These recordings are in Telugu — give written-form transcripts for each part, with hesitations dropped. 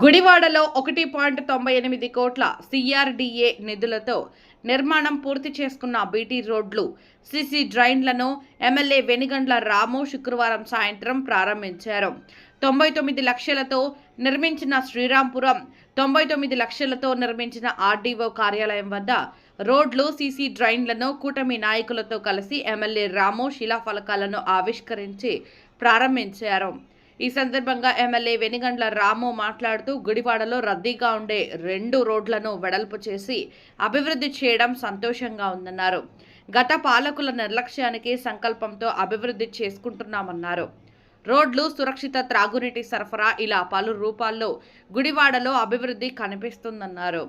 గుడివాడలో 1.98 కోట్ల CRDA నిధులతో నిర్మాణం పూర్తి చేసుకున్న బీటీ రోడ్లు, సీసీ డ్రైన్లను ఎమ్మెల్యే వెనిగండ్ల రాము శుక్రవారం సాయంత్రం ప్రారంభించారు. 99 లక్షలతో నిర్మించిన శ్రీరాంపురం, 99 లక్షలతో నిర్మించిన ఆర్డీఓ కార్యాలయం వద్ద రోడ్లు, సీసీ డ్రైన్లను కూటమి నాయకులతో కలిసి ఎమ్మెల్యే రాము శిలాఫలకాలను ఆవిష్కరించి ప్రారంభించారు. ఈ సందర్భంగా ఎమ్మెల్యే వెనిగండ్ల రాము మాట్లాడుతూ గుడివాడలో రద్దీగా ఉండే 2 రోడ్లను వెడల్పు చేసి అభివృద్ధి చేయడం సంతోషంగా ఉందన్నారు. గత పాలకుల నిర్లక్ష్యానికి సంకల్పంతో అభివృద్ధి చేసుకుంటున్నామన్నారు. రోడ్లు, సురక్షిత త్రాగునీటి సరఫరా ఇలా పలు రూపాల్లో గుడివాడలో అభివృద్ధి కనిపిస్తుందన్నారు.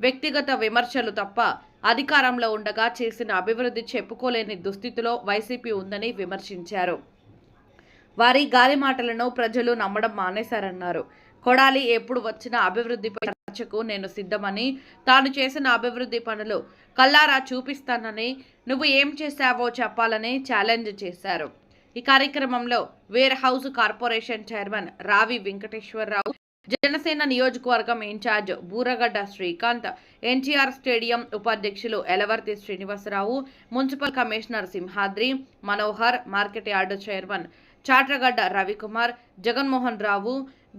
వ్యక్తిగత విమర్శలు తప్ప అధికారంలో ఉండగా చేసిన అభివృద్ధి చెప్పుకోలేని దుస్థితిలో వైసీపీ ఉందని విమర్శించారు. వారి గాలి మాటలను ప్రజలు నమ్మడం మానేశారన్నారు. కొడాలి ఎప్పుడు వచ్చినా అభివృద్ధిపై చర్చకు నేను సిద్ధమని, తాను చేసిన అభివృద్ధి పనులు కల్లారా చూపిస్తానని, నువ్వు ఏం చేశావో చెప్పాలని ఛాలెంజ్ చేశారు. ఈ కార్యక్రమంలో వేర్ హౌస్ కార్పొరేషన్ చైర్మన్ రావి వెంకటేశ్వరరావు, జనసేన నియోజకవర్గం ఇన్ఛార్జ్ బూరగడ్డ శ్రీకాంత్, ఎన్టీఆర్ స్టేడియం ఉపాధ్యక్షులు Elavarthi Srinivasa Rao, municipal commissioner Simhadri Manohar, market yard chairman Chatragadda Ravikumar, Jaganmohan Rao,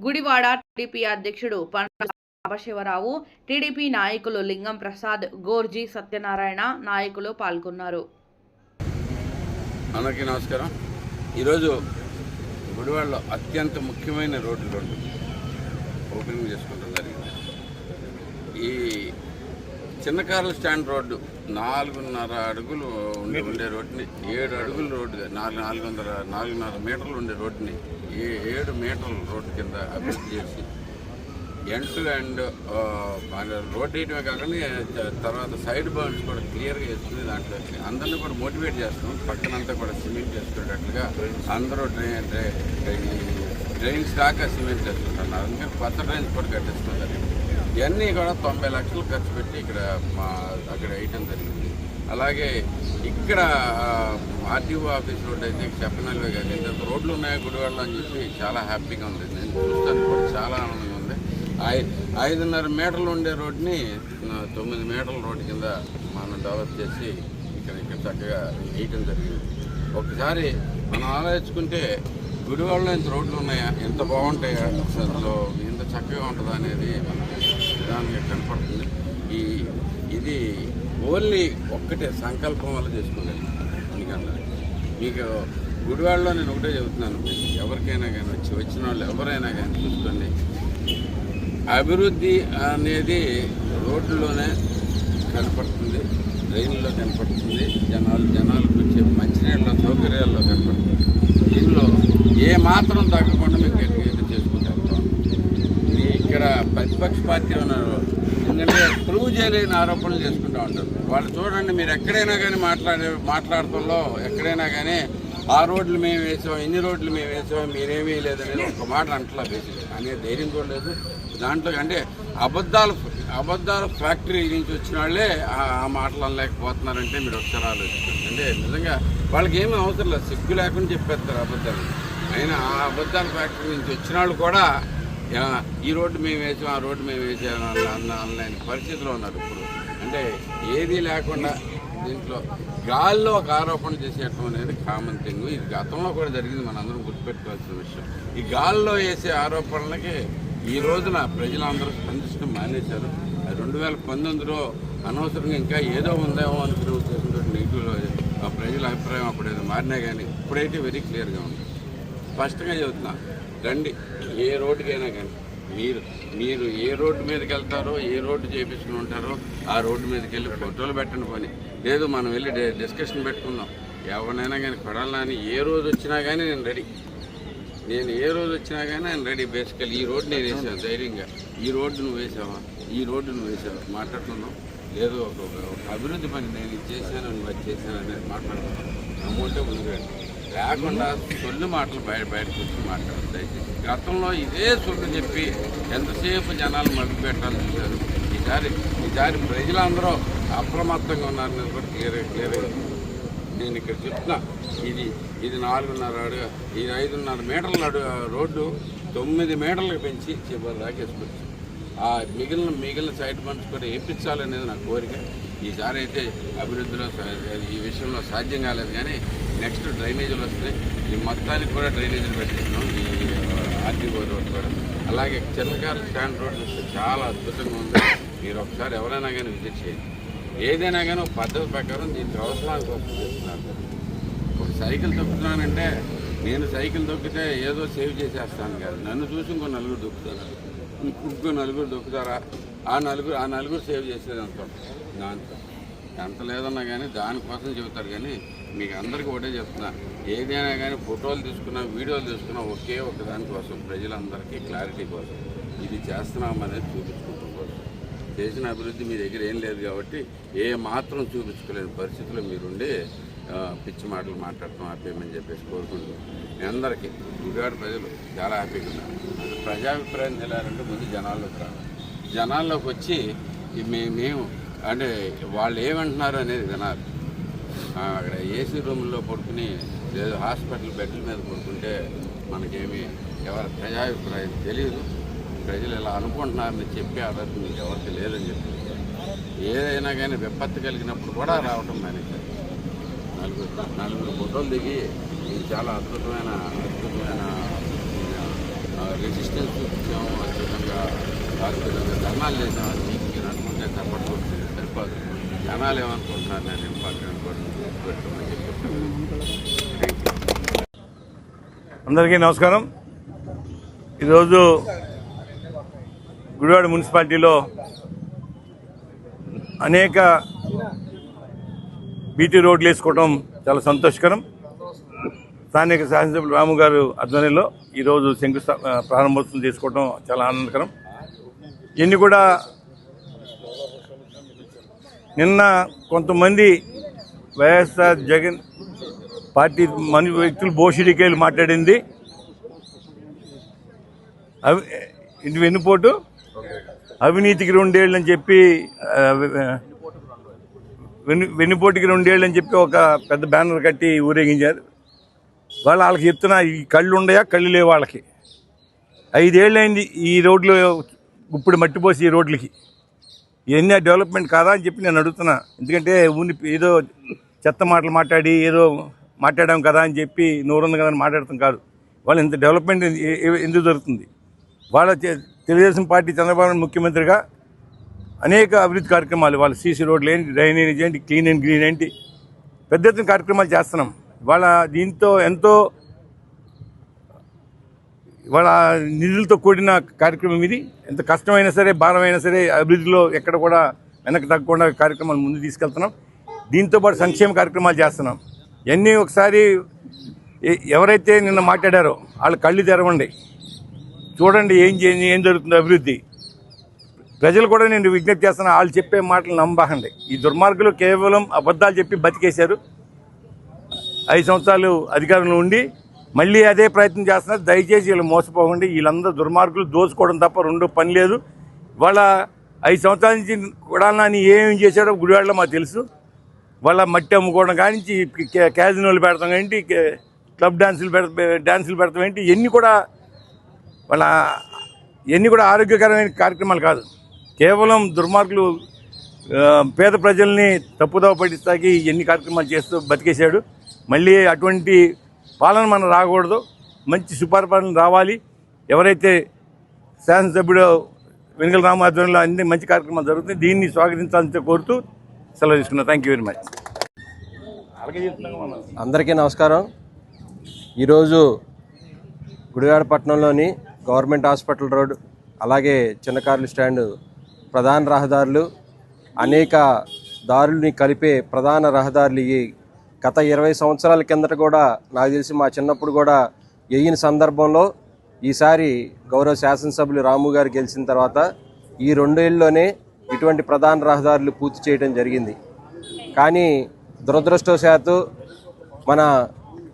Gudivada TDP అధ్యక్షుడు పండశివరావు, టీడీపీ నాయకులు లింగం ప్రసాద్, గోర్జీ సత్యనారాయణ నాయకులు పాల్గొన్నారు. అందరికీ నమస్కారం. ఈరోజు గుడివాడలో అత్యంత ముఖ్యమైన రోడ్లు ఓపెనింగ్ చేసుకోవడం జరిగింది. ఈ చిన్న కార్ల స్టాండ్ రోడ్డు 4.5 అడుగులు ఉండే రోడ్డుని 7 అడుగుల రోడ్డుగా 4.5 మీటర్లు ఉండే రోడ్డుని 7 మీటర్ల రోడ్డు కింద అభివృద్ధి చేసి ఎండ్ టు ఎండ్ రోడ్ వేయడమే కాకుండా తర్వాత సైడ్ బౌండ్స్ కూడా క్లియర్గా వేసుకుని దాంట్లో అందరినీ కూడా మోటివేట్ చేస్తాం. పక్కనంతా కూడా సిమెంట్ చేసుకునేటట్లుగా అందరూ డ్రైన్స్ దాకా సిమెంట్ చేసుకుంటున్నారు. అందుకని కొత్త డ్రైన్స్ కూడా కట్టిస్తున్నారు. ఇవన్నీ కూడా 90 లక్షలు ఖర్చు పెట్టి ఇక్కడ అక్కడ వేయటం జరిగింది. అలాగే ఇక్కడ ఆర్టీఓ ఆఫీస్ రోడ్ అయితే చెప్పనల్వే కానీ ఇంత రోడ్లు ఉన్నాయి గుడివాడలో అని చెప్పి చాలా హ్యాపీగా ఉంది. నేను చూస్తాను కూడా చాలా ఆనందంగా ఉంది. 5.5 మీటర్లు ఉండే రోడ్ని 9 మీటర్ల రోడ్డు కింద మనం డెవలప్ చేసి ఇక్కడ చక్కగా వేయటం జరిగింది. ఒకసారి మనం ఆలోచించుకుంటే గుడివాడలో ఇంత రోడ్లు ఉన్నాయా, ఎంత బాగుంటాయా, అసలు ఎంత చక్కగా ఉంటుందా అనేది విధానంగా కనపడుతుంది. ఇది ఓన్లీ ఒక్కటే సంకల్పం వల్ల చేసుకునేది. ఎందుకంటే మీకు గుడివాడలో నేను ఒకటే చెబుతున్నాను, ఎవరికైనా కానీ వచ్చిన వాళ్ళు ఎవరైనా కానీ చూసుకోండి, అభివృద్ధి అనేది రోడ్లలోనే కనపడుతుంది, రైల్లో కనపడుతుంది, జనాలకు వచ్చే మంచినీళ్ళ సౌకర్యాల్లో కనపడుతుంది. దీనిలో ఏ మాత్రం తగ్గకుండా మీకు ఎటు చేసుకుంటారు. ఇక్కడ ప్రతిపక్ష పార్టీ ఉన్నారు, ఎందుకంటే ప్రూవ్ చేయలేని ఆరోపణలు చేసుకుంటూ ఉంటారు. వాళ్ళు చూడండి, మీరు ఎక్కడైనా కానీ మాట్లాడటంలో ఎక్కడైనా కానీ ఆ రోడ్లు మేము వేసాం, ఇన్ని రోడ్లు మేము వేసాం, మీరేమీ లేదనేది ఒక మాట అంటలా బేసిక్ అనే ధైర్యం కూడా లేదు. దాంట్లో అంటే అబద్ధాల ఫ్యాక్టరీ నుంచి వచ్చిన వాళ్ళే ఆ మాటలు అనలేకపోతున్నారంటే మీరు ఒకసారి ఆలోచించండి. అంటే నిజంగా వాళ్ళకి ఏమీ అవసరం లేదు, సిగ్గు లేకుండా చెప్పేస్తారు అబద్ధాలు. అయినా ఆ అబద్ధాల ఫ్యాక్టరీ నుంచి వచ్చిన వాళ్ళు కూడా ఈ రోడ్డు మేము వేసాం, ఆ రోడ్డు మేము వేసాం అనలేని పరిస్థితిలో ఉన్నారు ఇప్పుడు. అంటే ఏదీ లేకుండా దీంట్లో గాల్లో ఒక ఆరోపణ చేసేయటం అనేది కామన్ థింగ్. ఇది గతంలో కూడా జరిగింది, మనందరం గుర్తుపెట్టుకోవాల్సిన విషయం. ఈ గాల్లో వేసే ఆరోపణలకి ఈ రోజున ప్రజలందరూ స్పందించడం మానేశారు. 2019లో అనవసరంగా ఇంకా ఏదో ఉందేమో అనుకునే ఉద్దేశంతో నెగిటివ్లో ప్రజల అభిప్రాయం అప్పుడు ఏదో మారినా కానీ ఇప్పుడైతే వెరీ క్లియర్గా ఉంది. స్పష్టంగా చెబుతున్నా, రండి ఏ రోడ్డుకైనా కానీ మీరు ఏ రోడ్డు మీదకి వెళ్తారో, ఏ రోడ్డు చేయించుకుని ఉంటారో ఆ రోడ్డు మీదకి వెళ్ళి ఫోటోలు పెట్టండి. పని లేదు, మనం వెళ్ళి డిస్కషన్ పెట్టుకుందాం. ఎవరినైనా కానీ కొడాలని ఏ రోజు వచ్చినా కానీ నేను రెడీ. ఏ రోజు వచ్చినా కానీ నేను రెడీ. బేసికల్ ఈ రోడ్డు నేను వేసాను ధైర్యంగా, ఈ రోడ్డు నువ్వు వేసావా, ఈ రోడ్డు నువ్వు వేసావా మాట్లాడుతున్నాం. లేదు ఒక అభివృద్ధి పని నేను ఇది చేశాను, నువ్వు అది చేశాను అనేది మాట్లాడుతున్నాం. అమౌంటే ముందు లేకుండా సొల్లు మాటలు బయటకు వచ్చి మాట్లాడదు దయచేసి. గతంలో ఇదే సొల్లు చెప్పి ఎంతసేపు జనాలు మభ్య పెట్టాలని చూశారు. ఈసారి ప్రజలందరూ అప్రమత్తంగా ఉన్నారనేది కూడా క్లియర్గా నేను ఇక్కడ చెప్తున్నా. ఇది 4.5 అడుగు, ఇది 5.5 మీటర్ల రోడ్డు 9 మీటర్లకు పెంచి చివరి దాకా వేసుకొచ్చి ఆ మిగిలిన సైడ్ బండ్స్ కూడా వేయించాలనేది నా కోరిక. ఈసారి అయితే అభివృద్ధిలో ఈ విషయంలో సాధ్యం కాలేదు, కానీ నెక్స్ట్ డ్రైనేజీలు వస్తాయి. ఈ మొత్తానికి కూడా డ్రైనేజీలు పెట్టిస్తున్నాం ఈ ఆర్టీఓ రోడ్ కూడా. అలాగే చిన్నకారు స్టాండ్ రోడ్ చూస్తే చాలా అద్భుతంగా ఉంది. మీరు ఒకసారి ఎవరైనా కానీ విజిట్ చేయండి. ఏదైనా కానీ ఒక పద్ధతి ప్రకారం దీనికి అవసరాల కోసం చేస్తున్నారు. ఒక సైకిల్ తొక్కుతున్నానంటే నేను సైకిల్ తొక్కితే ఏదో సేవ్ చేసేస్తాను కాదు, నన్ను చూసి ఇంకో నలుగురు దొక్కుతారు, ఇంకో నలుగురు దొక్కుతారా, ఆ నలుగురు సేవ్ చేసేది అంత దాంతో ఎంత లేదన్నా కానీ దానికోసం చెబుతారు. కానీ మీకు అందరికీ ఒకటే చెప్తున్నా, ఏదైనా కానీ ఫోటోలు తీసుకున్నా వీడియోలు తీసుకున్నా ఒకే ఒక దానికోసం, ప్రజలందరికీ క్లారిటీ కోసం ఇది చేస్తున్నామనేది చూపించుకోవడం కోసం. చేసిన అభివృద్ధి మీ దగ్గర ఏం లేదు కాబట్టి ఏ మాత్రం చూపించుకోలేని పరిస్థితుల్లో మీరుండి పిచ్చి మాటలు మాట్లాడటం ఆపేయమని చెప్పేసి కోరుకుంటున్నాం. మీ అందరికీ గుడివాడ ప్రజలు చాలా హ్యాపీగా ఉన్నారు. ప్రజాభిప్రాయం తెలియాలంటే ముందు జనాల్లోకి రావాలి. జనాల్లోకి వచ్చి మేము అంటే వాళ్ళు ఏమంటున్నారు అనేది వినాలి. అక్కడ ఏసీ రూమ్లో పడుకుని లేదు హాస్పిటల్ బెడ్ల మీద పడుకుంటే మనకేమి ఎవరి ప్రజాభిప్రాయం తెలియదు. ప్రజలు ఇలా అనుకుంటున్నారని చెప్పి ఆధారం మీకు ఎవరికి లేదని చెప్పి ఏదైనా కానీ విపత్తు కలిగినప్పుడు కూడా రావటం మానేశారు. నలుగురు ఫోటోలు దిగి ఇది చాలా అద్భుతమైన రెసిస్టెన్స్ చూపించాము, అద్భుతంగా ధర్నాలు చేసాము. మీకు అనుకుంటే తప్పట్టు సరిపోదు. జనాలు ఏమనుకుంటున్నారు నేను ఇంపార్టెంట్ పెట్టుకోమని చెప్పి. అందరికీ నమస్కారం. ఈరోజు గుడివాడ మున్సిపాలిటీలో అనేక బీటీ రోడ్లు వేసుకోవడం చాలా సంతోషకరం. స్థానిక శాసనసభ్యులు రాము గారు ఆధ్వర్యంలో ఈరోజు ప్రారంభోత్సవం చేసుకోవడం చాలా ఆనందకరం. ఇవన్నీ కూడా నిన్న కొంతమంది వైఎస్ఆర్ జగన్ పార్టీ వ్యక్తులు బోషిడికేలు మాట్లాడింది వెన్నుపోటు అవినీతికి 2 ఏళ్ళు అని చెప్పి వెన్నుపోటుకి 2 ఏళ్ళు అని చెప్పి ఒక పెద్ద బ్యానర్ కట్టి ఊరేగించారు. వాళ్ళకి చెప్తున్నా ఈ కళ్ళు ఉండయా కళ్ళు లేవు వాళ్ళకి. 5 ఏళ్ళు అయింది ఈ రోడ్లు ఇప్పుడు మట్టిపోసి ఈ రోడ్లకి. ఇవన్నీ డెవలప్మెంట్ కాదా అని చెప్పి నేను అడుగుతున్నా. ఎందుకంటే ఏదో చెత్త మాటలు మాట్లాడి ఏదో మాట్లాడాం కదా అని చెప్పి నోరుంది కదా అని మాట్లాడతాం కాదు. వాళ్ళు ఇంత డెవలప్మెంట్ ఎందుకు జరుగుతుంది? వాళ్ళ తెలుగుదేశం పార్టీ చంద్రబాబు ముఖ్యమంత్రిగా అనేక అభివృద్ధి కార్యక్రమాలు, వాళ్ళ సీసీ రోడ్లు ఏంటి, డ్రైనేజ్ ఏంటి, క్లీన్ అండ్ గ్రీన్ ఏంటి, పెద్ద ఎత్తున కార్యక్రమాలు చేస్తున్నాం. వాళ్ళ దీంతో ఎంతో వాళ్ళ నిధులతో కూడిన కార్యక్రమం ఇది. ఎంత కష్టమైనా సరే భారమైనా సరే అభివృద్ధిలో ఎక్కడ కూడా వెనక్కి తగ్గకుండా కార్యక్రమాలు ముందు తీసుకెళ్తున్నాం. దీంతోపాటు సంక్షేమ కార్యక్రమాలు చేస్తున్నాం. ఇవన్నీ ఒకసారి ఎవరైతే నిన్న మాట్లాడారో వాళ్ళ కళ్ళు తెరవండి, చూడండి ఏం జరుగుతుందో అభివృద్ధి. ప్రజలు కూడా నేను విజ్ఞప్తి చేస్తున్నా, వాళ్ళు చెప్పే మాటలు నమ్మకండి. ఈ దుర్మార్గులు కేవలం అబద్ధాలు చెప్పి బతికేశారు. 5 సంవత్సరాలు అధికారంలో ఉండి మళ్ళీ అదే ప్రయత్నం చేస్తున్నారు. దయచేసి వీళ్ళు మోసపోకండి. వీళ్ళందరూ దుర్మార్గులు, దోచుకోవడం తప్ప రెండో పని లేదు. వాళ్ళ 5 సంవత్సరాల నుంచి కొడాలని ఏం చేశాడో గుడివాడలో మాకు తెలుసు. వాళ్ళ మట్టి అమ్ముకోవడం కానించి క్యాజినోలు పెడతాం ఏంటి, క్లబ్ డ్యాన్సులు పెడతాం ఏంటి, ఇవన్నీ కూడా ఆరోగ్యకరమైన కార్యక్రమాలు కాదు. కేవలం దుర్మార్గులు పేద ప్రజల్ని తప్పుదోవ పట్టిస్తాకి ఎన్ని కార్యక్రమాలు చేస్తూ బతికేశాడు. మళ్ళీ అటువంటి పాలన మనం రాకూడదు. మంచి సుపరిపాలన రావాలి. ఎవరైతే శాసనసభ్యుడు వెనుగల రామ ఆధ్వర్యంలో అన్ని మంచి కార్యక్రమాలు జరుగుతున్నాయి. దీన్ని స్వాగతించాలని కోరుతూ సెలవు తీసుకున్నాను. Thank you very much. అందరికీ నమస్కారం. ఈరోజు గుడివాడ పట్టణంలోని గవర్నమెంట్ హాస్పిటల్ రోడ్, అలాగే చిన్నకార్ల స్టాండ్ ప్రధాన రహదారులు, అనేక దారుల్ని కలిపే ప్రధాన రహదారులు ఇవి. గత 20 సంవత్సరాల కిందట కూడా నాకు తెలిసి మా చిన్నప్పుడు కూడా వేయిన సందర్భంలో ఈసారి గౌరవ శాసనసభ్యులు రాము గారు గెలిచిన తర్వాత ఈ 2 ఏళ్ళలోనే ఇటువంటి ప్రధాన రహదారులు పూర్తి చేయడం జరిగింది. కానీ దురదృష్టవశాత్తు మన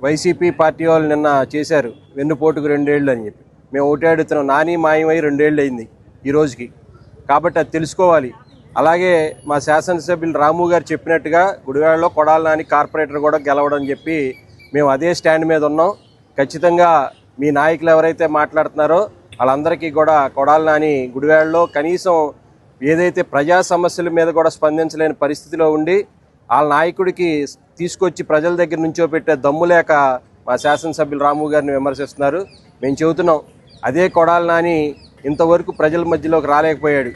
వైసీపీ పార్టీ వాళ్ళు నిన్న చేశారు వెన్నుపోటుకు 2 ఏళ్ళు అని చెప్పి. మేము ఒకటే అడుగుతున్నాం, నాని మాయమై 2 ఏళ్ళు అయింది ఈ రోజుకి. కాబట్టి అది తెలుసుకోవాలి. అలాగే మా శాసనసభ్యులు రాము గారు చెప్పినట్టుగా గుడివాడలో కొడాల నాని కార్పొరేటర్ కూడా గెలవడం చెప్పి మేము అదే స్టాండ్ మీద ఉన్నాం. ఖచ్చితంగా మీ నాయకులు ఎవరైతే మాట్లాడుతున్నారో వాళ్ళందరికీ కూడా కొడాలి నాని గుడివాడలో కనీసం ఏదైతే ప్రజా సమస్యల మీద కూడా స్పందించలేని పరిస్థితిలో ఉండి వాళ్ళ నాయకుడికి తీసుకొచ్చి ప్రజల దగ్గర నుంచో పెట్టే దమ్ము లేక మా శాసనసభ్యులు రాము గారిని విమర్శిస్తున్నారు. మేము చెబుతున్నాం, అదే కొడాలి నాని ఇంతవరకు ప్రజల మధ్యలోకి రాలేకపోయాడు.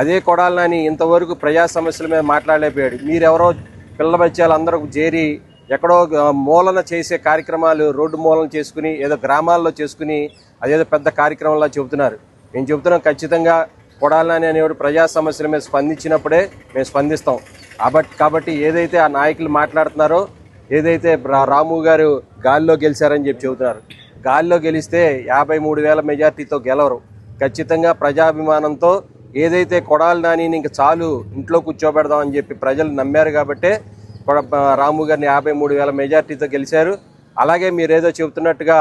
అదే కొడాలి నాని ఇంతవరకు ప్రజా సమస్యల మీద మాట్లాడలేకపోయాడు. మీరెవరో పిల్ల బచ్చాలు అందరూ చేరి ఎక్కడో మూలన చేసే కార్యక్రమాలు రోడ్డు మూలన చేసుకుని ఏదో గ్రామాల్లో చేసుకుని అదేదో పెద్ద కార్యక్రమంలా చెబుతున్నారు. మేము చెబుతున్నాం, ఖచ్చితంగా కొడాలి నాని అనేవాడు ప్రజా సమస్యల మీద స్పందించినప్పుడే మేము స్పందిస్తాం. కాబట్టి ఏదైతే ఆ నాయకులు మాట్లాడుతున్నారో, ఏదైతే రాము గారు గాలిలో గెలిచారని చెప్పి చెబుతున్నారు, గాలిలో గెలిస్తే 53,000 మెజార్టీతో గెలవరు. ఖచ్చితంగా ప్రజాభిమానంతో ఏదైతే కొడాలి నానిని ఇంక చాలు ఇంట్లో కూర్చోబెడదామని చెప్పి ప్రజలు నమ్మారు కాబట్టే రాము గారిని 53,000 మెజార్టీతో గెలిచారు. అలాగే మీరు ఏదో చెబుతున్నట్టుగా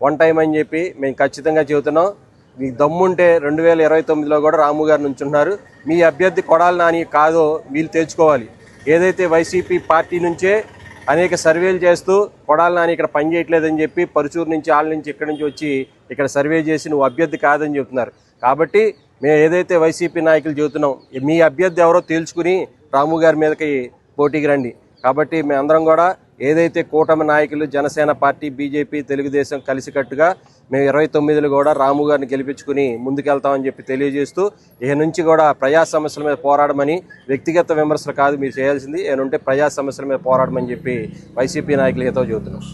వన్ టైం అని చెప్పి మేము ఖచ్చితంగా చెబుతున్నాం. మీకు దమ్ముంటే 2029లో కూడా రాము గారు నుంచున్నారు. మీ అభ్యర్థి కొడాలి నాని కాదో వీళ్ళు తెలుసుకోవాలి. ఏదైతే వైసీపీ పార్టీ నుంచే అనేక సర్వేలు చేస్తూ కొడాలి నాని ఇక్కడ పని చేయట్లేదని చెప్పి పరుచూరు నుంచి వాళ్ళ నుంచి ఇక్కడి నుంచి వచ్చి ఇక్కడ సర్వే చేసి నువ్వు అభ్యర్థి కాదని చెబుతున్నారు. కాబట్టి మేము ఏదైతే వైసీపీ నాయకులు చెబుతున్నాం, మీ అభ్యర్థి ఎవరో తేల్చుకుని రాము గారి మీదకి పోటీకి రండి. కాబట్టి మేమందరం కూడా ఏదైతే కూటమి నాయకులు జనసేన పార్టీ, బీజేపీ, తెలుగుదేశం కలిసికట్టుగా మేము 29లో కూడా రాము గారిని గెలిపించుకుని ముందుకెళ్తామని చెప్పి తెలియజేస్తూ, ఇక నుంచి కూడా ప్రజా సమస్యల మీద పోరాడమని, వ్యక్తిగత విమర్శలు కాదు మీరు చేయాల్సింది, ఏమంటే ప్రజా సమస్యల మీద పోరాడమని చెప్పి వైసీపీ నాయకులు ఏదో చెబుతున్నాం.